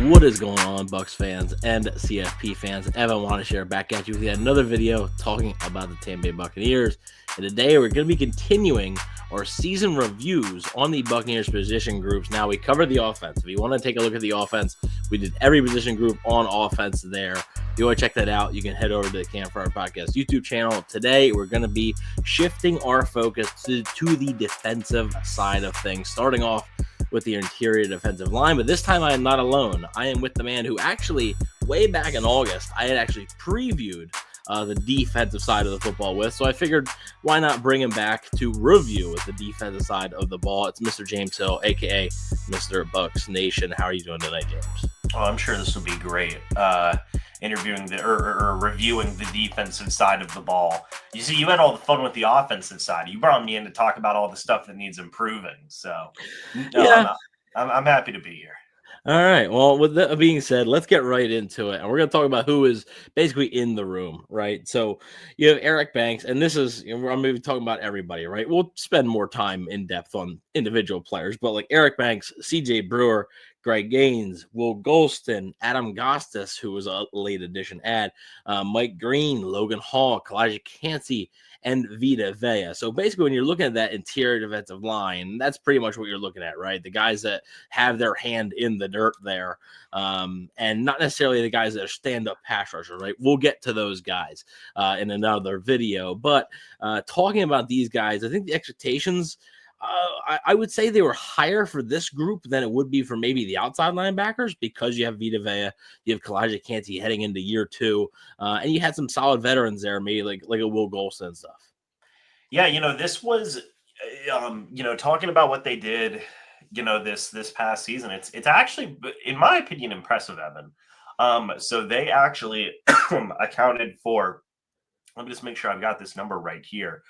What is going on, Bucs fans and CFP fans? Evan Wanish back at you with yet another video talking about the Tampa Bay Buccaneers. And today we're going to be continuing our season reviews on the Buccaneers position groups. Now, we covered the offense. If you want to take a look at the offense, we did every position group on offense there. If you want to check that out, you can head over to the cannonfirepodcast YouTube channel. Today, we're going to be shifting our focus to the defensive side of things, starting off with the interior defensive line. But this time I am not alone. I am with the man who actually, way back in August, I had actually previewed the defensive side of the football with. So I figured, why not bring him back to review with the defensive side of the ball? It's Mr. James Hill, a.k.a. Mr. Bucs Nation. How are you doing tonight, James? Oh, I'm sure this will be great. Interviewing or reviewing the defensive side of the ball. You see, you had all the fun with the offensive side. You brought me in to talk about all the stuff that needs improving. So, yeah, I'm happy to be here. All right. Well, with that being said, let's get right into it. And we're going to talk about who is basically in the room, right? So you have Eric Banks, and this is, I'm going to be talking about everybody, right? We'll spend more time in depth on individual players, but like Eric Banks, CJ Brewer, Greg Gaines, Will Golston, Adam Gostis, who was a late addition add, Mike Green, Logan Hall, Calijah Kancey, and Vita Vea. So basically, when you're looking at that interior defensive line, that's pretty much what you're looking at, right? The guys that have their hand in the dirt there, and not necessarily the guys that are stand-up pass rushers, right? We'll get to those guys in another video. But talking about these guys, I think the expectations, I would say they were higher for this group than it would be for maybe the outside linebackers, because you have Vita Vea, you have Calijah Kancey heading into year two, and you had some solid veterans there, maybe like a Will Golston and stuff. Yeah, this was, talking about what they did, this past season. It's actually, in my opinion, impressive, Evan. So they actually accounted for. Let me just make sure I've got this number right here.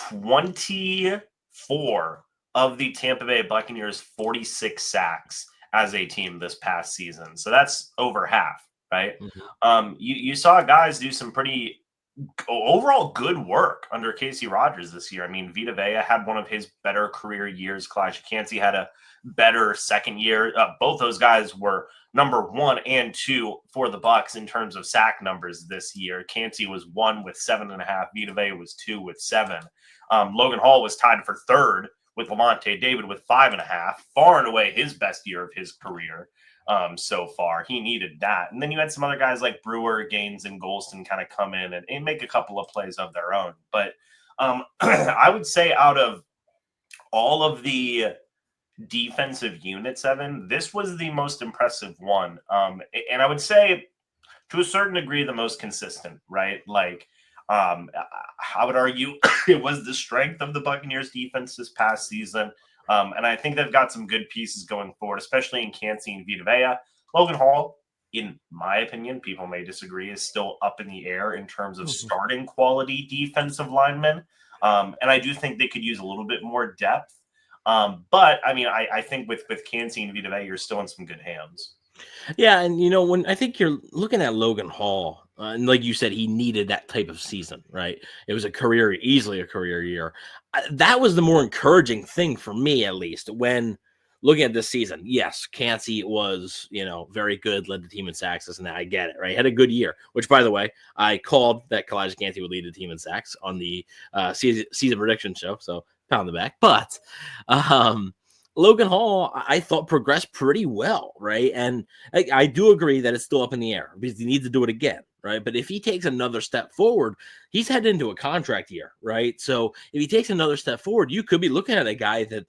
24 of the Tampa Bay Buccaneers 46 sacks as a team this past season. So that's over half, right? Mm-hmm. You saw guys do some pretty overall good work under Casey Rogers this year. I mean, Vita Vea had one of his better career years. Calijah Kancey had a better second year. Both those guys were number 1 and 2 for the Bucs in terms of sack numbers this year. Kancey was 1 with 7.5. Vita Vea was 2 with 7. Logan Hall was tied for third with Lamont David with 5.5. Far and away his best year of his career so far. He needed that. And then you had some other guys like Brewer, Gaines, and Golston kind of come in and make a couple of plays of their own. But I would say out of all of the defensive units, Evan, this was the most impressive one. And I would say, to a certain degree, the most consistent, right? Like, I would argue it was the strength of the Buccaneers defense this past season. And I think they've got some good pieces going forward, especially in Kancey and Vita Vea. Logan Hall, in my opinion, people may disagree, is still up in the air in terms of starting quality defensive linemen. And I do think they could use a little bit more depth. But I mean, I think with Kancey and Vita Vea, you're still in some good hands. Yeah, and when I think you're looking at Logan Hall, and like you said, he needed that type of season, right? It was easily a career year. That was the more encouraging thing for me, at least, when looking at this season. Yes, Kancey was, very good, led the team in sacks, and I get it, right? Had a good year, which, by the way, I called that Calijah Kancey would lead the team in sacks on the season prediction show, so pound the back. But Logan Hall, I thought, progressed pretty well, right? And I do agree that it's still up in the air because he needs to do it again, right? But if he takes another step forward, he's headed into a contract year, right? So if he takes another step forward, you could be looking at a guy that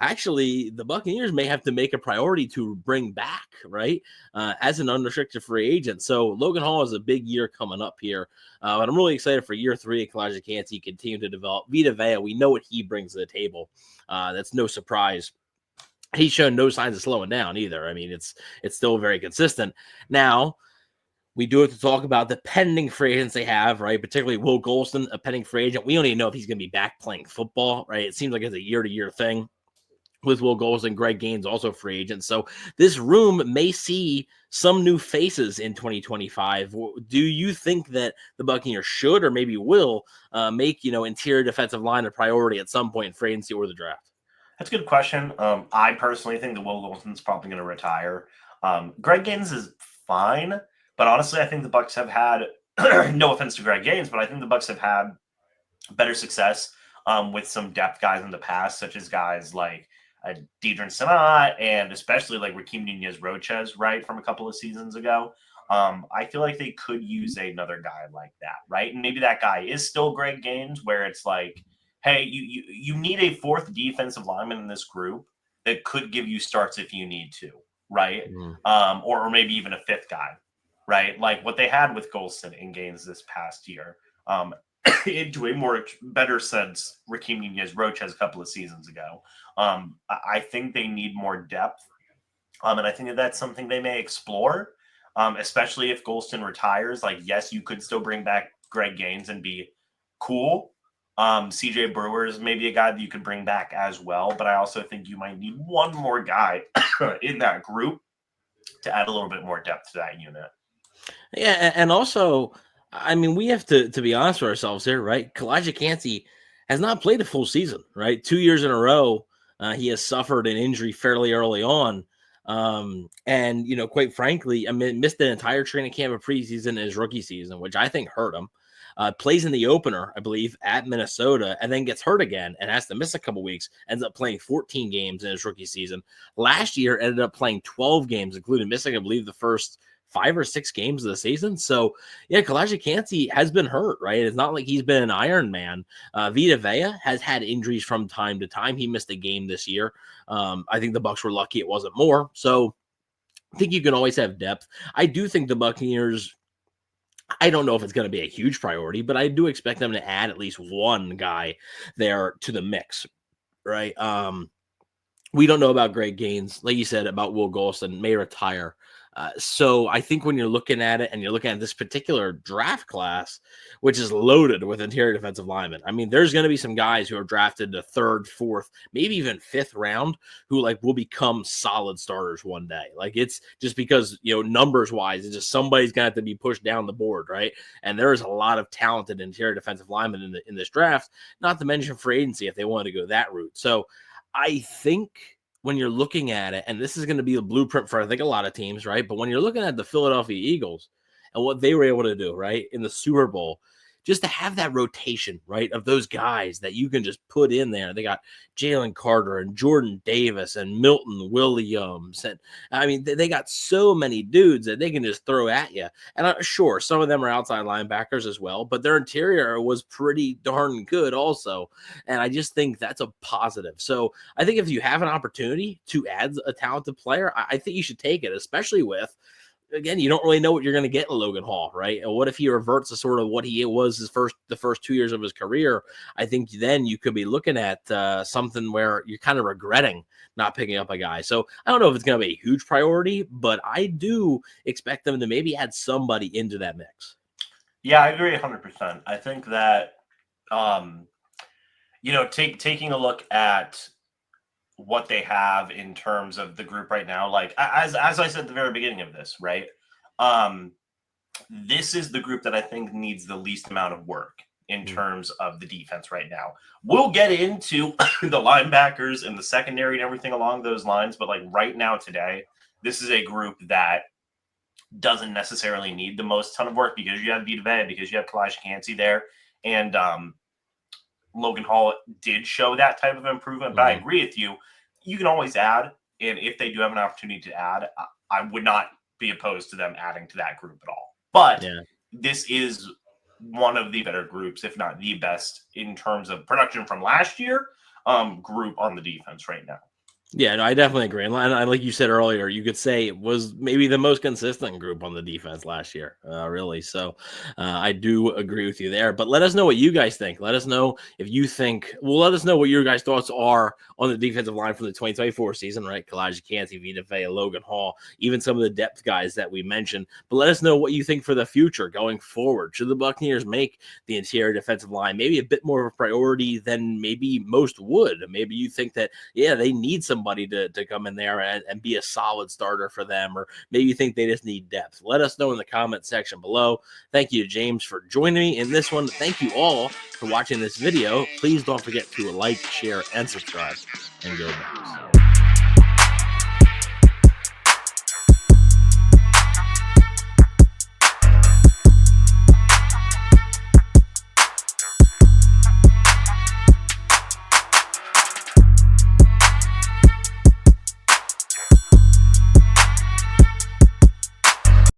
actually the Buccaneers may have to make a priority to bring back, right, as an unrestricted free agent. So Logan Hall is a big year coming up here. But I'm really excited for year 3 of Calijah Kancey continue to develop. Vita Vea, we know what he brings to the table. That's no surprise. He's shown no signs of slowing down either. I mean, it's still very consistent. Now, we do have to talk about the pending free agents they have, right? Particularly Will Golston, a pending free agent. We don't even know if he's going to be back playing football, right? It seems like it's a year-to-year thing with Will Golston. Greg Gaines, also free agent. So this room may see some new faces in 2025. Do you think that the Buccaneers should or maybe will make, interior defensive line a priority at some point in free agency or the draft? That's a good question. I personally think that Will Wilson's probably going to retire. Greg Gaines is fine, but honestly, I think the Bucs have had no offense to Greg Gaines, but I think the Bucs have had better success with some depth guys in the past, such as guys like Deidre Sanat and especially like Raheem Nunez-Roches, right, from a couple of seasons ago. I feel like they could use another guy like that, right? And maybe that guy is still Greg Gaines, where it's like, hey, you need a fourth defensive lineman in this group that could give you starts if you need to, right? Or maybe even a fifth guy, right? Like what they had with Golston and Gaines this past year. Into a more better sense, Raheem Nunez-Roches a couple of seasons ago. I think they need more depth, and I think that that's something they may explore, especially if Golston retires. Like, yes, you could still bring back Greg Gaines and be cool. CJ Brewer is maybe a guy that you could bring back as well, but I also think you might need one more guy in that group to add a little bit more depth to that unit. Yeah, and also, I mean, we have to be honest with ourselves here, right? Calijah Kancey has not played a full season, right? 2 years in a row, he has suffered an injury fairly early on. And, you know, quite frankly, I mean, missed the entire training camp of preseason in his rookie season, which I think hurt him. Plays in the opener, I Bleav, at Minnesota, and then gets hurt again and has to miss a couple weeks. Ends up playing 14 games in his rookie season. Last year, ended up playing 12 games, including missing, I Bleav, the first 5 or 6 games of the season. So, yeah, Calijah Kancey has been hurt, right? It's not like he's been an Iron Man. Vita Vea has had injuries from time to time. He missed a game this year. I think the Bucs were lucky it wasn't more. So, I think you can always have depth. I do think the Buccaneers, I don't know if it's going to be a huge priority, but I do expect them to add at least one guy there to the mix, right? We don't know about Greg Gaines. Like you said, about Will Golston, may retire. So I think when you're looking at it and you're looking at this particular draft class, which is loaded with interior defensive linemen, I mean, there's going to be some guys who are drafted the 3rd, 4th, maybe even 5th round who like will become solid starters one day. Like it's just because, you know, numbers wise, it's just somebody's going to have to be pushed down the board, right? And there is a lot of talented interior defensive linemen in this draft, not to mention free agency if they wanted to go that route. So I think when you're looking at it, and this is going to be a blueprint for, I think, a lot of teams, right? But when you're looking at the Philadelphia Eagles and what they were able to do, right, in the Super Bowl, just to have that rotation, right, of those guys that you can just put in there. They got Jalen Carter and Jordan Davis and Milton Williams. And I mean, they got so many dudes that they can just throw at you. And sure, some of them are outside linebackers as well, but their interior was pretty darn good also. And I just think that's a positive. So I think if you have an opportunity to add a talented player, I think you should take it, especially with, again, you don't really know what you're going to get in Logan Hall, right? And what if he reverts to sort of what he was the first 2 years of his career? I think then you could be looking at something where you're kind of regretting not picking up a guy. So I don't know if it's going to be a huge priority, but I do expect them to maybe add somebody into that mix. Yeah, I agree 100%. I think that, you know, taking a look at what they have in terms of the group right now, like as I said at the very beginning of this, right? This is the group that I think needs the least amount of work in terms of the defense right now. We'll get into the linebackers and the secondary and everything along those lines, but like right now today, this is a group that doesn't necessarily need the most ton of work because you have Vita Vea, because you have Calijah Kancey there, and Logan Hall did show that type of improvement, but I agree with you. You can always add, and if they do have an opportunity to add, I would not be opposed to them adding to that group at all. But this is one of the better groups, if not the best, in terms of production from last year, group on the defense right now. Yeah, no, I definitely agree. And like you said earlier, you could say it was maybe the most consistent group on the defense last year, really. So I do agree with you there. But let us know what you guys think. Let us know if you think, well, let us know what your guys' thoughts are on the defensive line for the 2024 season, right? Calijah Kancey, Vita Vea, Logan Hall, even some of the depth guys that we mentioned. But let us know what you think for the future going forward. Should the Buccaneers make the interior defensive line maybe a bit more of a priority than maybe most would? Maybe you think that, yeah, they need some somebody to come in there and be a solid starter for them, or maybe you think they just need depth. Let us know in the comment section below. Thank you, James, for joining me in this one. Thank you all for watching this video. Please don't forget to like, share, and subscribe. And go Bucs.